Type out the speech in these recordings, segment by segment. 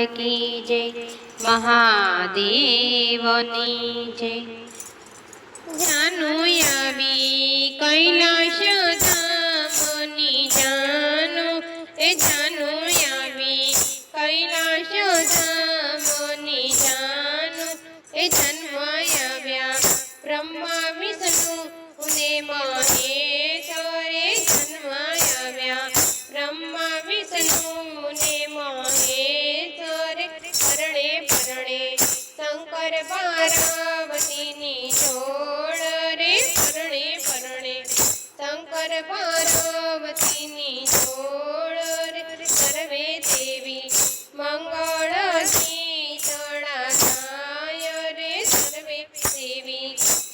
की जय, महादेवनी जय। जानू आवी कैलाश धामनी जानू, ए जानू आवी कैलाश धामनी जानू, ए जन्म आव्या ब्रह्मा विष्णु ने महेश रे, जन्म आव्या ब्रह्मा विष्णु ने महेश रे। परणे परणे शंकर पार्वती नी जोड़ रे, परणे परणे शंकर पार्वती नी जोड़ रे। सर्वे देवी मंगल कीर्तना गाय रे, सर्वे देवी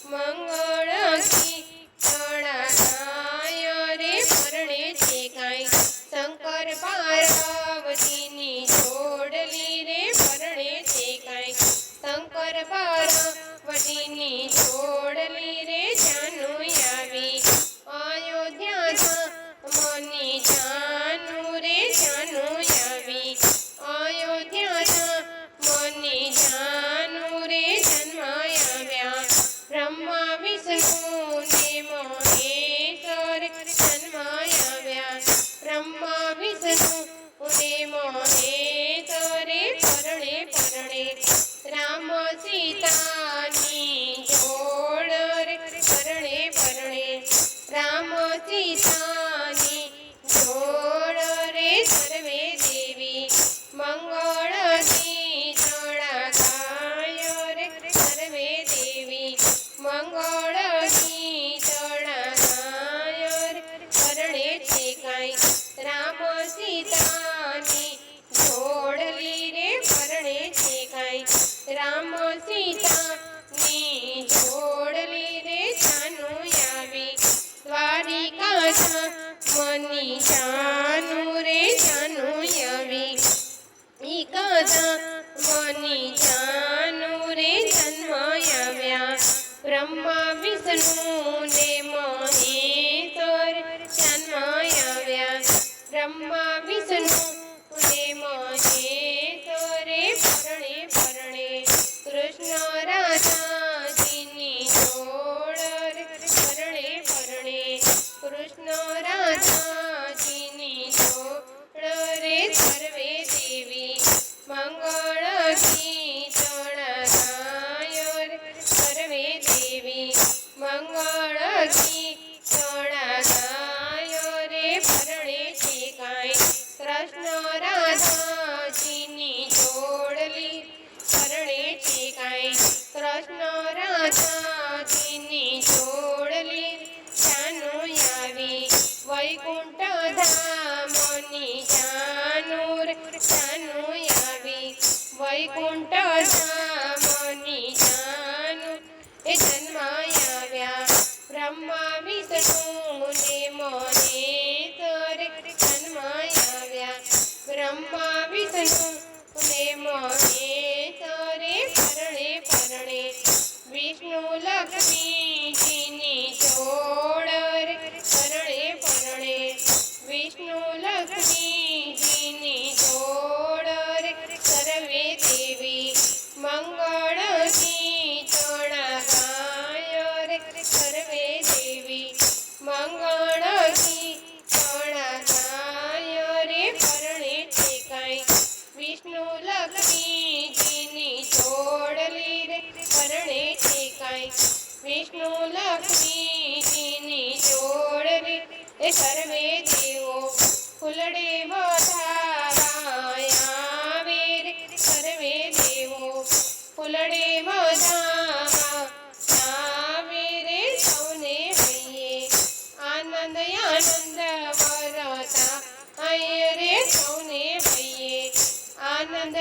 मंगल कीर्तना गाय रे। परणे ते गाय शंकर पार्वती नी जोड़ली रे, परणे ते गाय शंकर पार्वती नी जोड़ली रे। जानू आवी अयोध्या धामनी जानू रे, जानू आवी अयोध्या धामनी जानू रे। जन्म आव्या ब्रह्मा विष्णु ने महेश रे, जन्म आव्या ब्रह्मा विष्णु ने महेश रे। परणे परणे राम सीता नी जोड़ रे, परणे परणे राम सीता नी जोड़ रे। सर्वे देवी मंगल कीर्तना गाय रे, सर्वे देवी मंगल कीर्तना गाय रे। परणे ते गाय राम सीता नी जोड़ली रे, परणे ते गाय राम सीता नी जोड़ली रे। जानू आवी द्वारिका धामनी जानू रे, जानू आवी धामनी जानू रे। जन्म आव्या ब्रह्मा विष्णु ने महेश रे, जन्म आव्या ब्रह्मा विष्णु ने महेश रे। परणे परणे कृष्ण राधा जी नी जोड़ रे, परणे परणे कृष्ण राधा जी नी जोड़ रे। सर्वे देवी मंगल कीर्तना गाय रे, सर्वे देवी मंगल कीर्तना गाय रे। परणे ते गाय कृष्ण राधा जी नी जोड़ली, परणे ते गाय कृष्ण राधा जी नी जोड़ली। जानू आवी वैकुंठ धामनी जानू रे, जानू आवी वैकुंठ धामनी जानू, ए जन्म आव्या ब्रह्मा विष्णु ने महेश रे, जन्म आव्या ब्रह्मा विष्णु ने महेश रे। परणे परणे विष्णु लक्ष्मी जी नी जोड़ रे, परणे परणे विष्णु लक्ष्मी जी नी जोड़ रे। सर्वे देवी मंगल कीर्तना गाय रे, सर्वे देवी मंगल कीर्तना गाय रे। परणे ते गाय विष्णु लक्ष्मी जी नी जोड़ली रे, परणे ते गाय विष्णु लक्ष्मी जी नी जोड़ली। ए सर्वे देवो फुलड़े बधावाया रे, सर्वे देवो फुलड़े बधावाया रे। सौने हइये आनंद आनंद वरता आय रे, सौने हइये आनंद